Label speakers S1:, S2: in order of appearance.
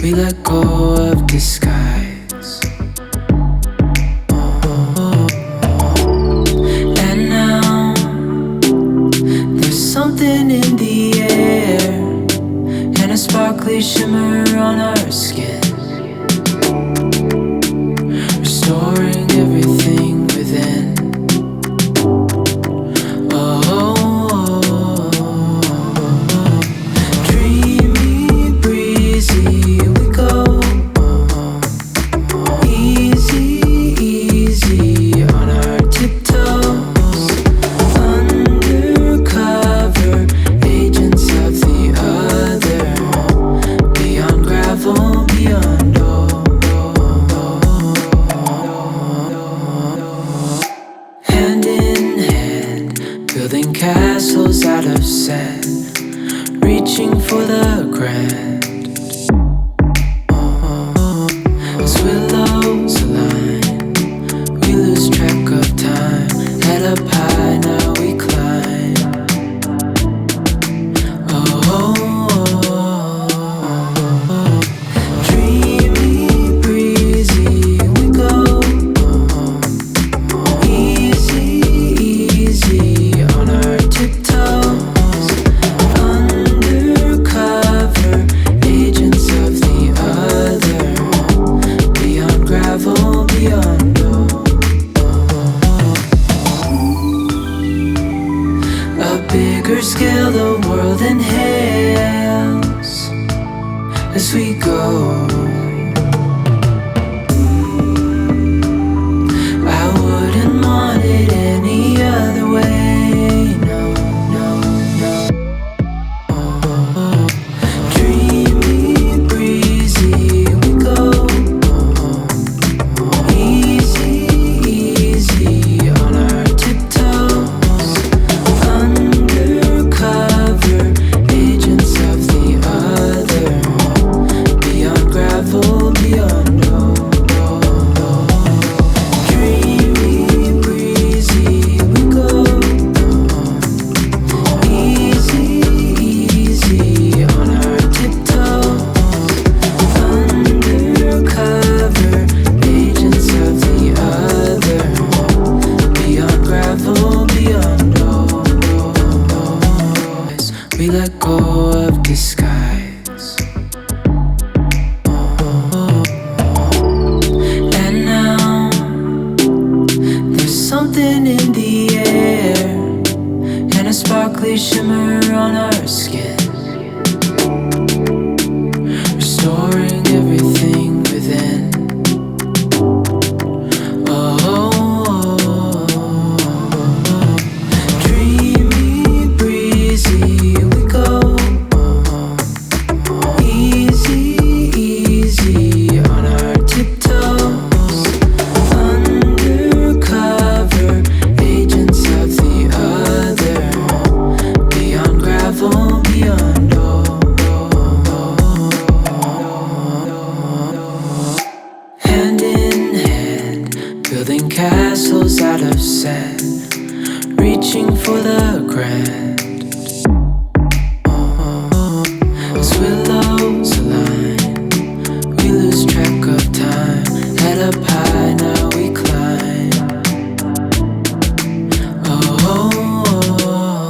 S1: We let go of disguise. And now there's something in the air and a sparkly shimmer on our skin, restoring everything within. Dreamy, breezy, we go. Easy, easy on our tiptoes. Undercover agents of the other. Beyond gravel, beyond hand in hand, building castles out of sand, reaching for the grand. As willows align, we lose track of time. Head up high, now we climb. Dreamy, breezy, we go. Easy, easy on our tiptoes. Undercover agents of the other. Beyond gravel, beyond a bigger scale, the world inhales as we go. I wouldn't want it any other way. No, no, no. Dreamy, breezy, we go. Easy, easy on our tiptoes. Undercover agents of the other. Beyond gravel, beyond dreamy, breezy, we go. Easy, easy on our tiptoes. Undercover agents of the other. Beyond gravel, beyond we let go of disguise. And now there's something in the air and a sparkly shimmer on our skin, restoring everything within. Dreamy, breezy, we go. Easy, easy on our tiptoes. Undercover agents of the other. Beyond gravel, beyond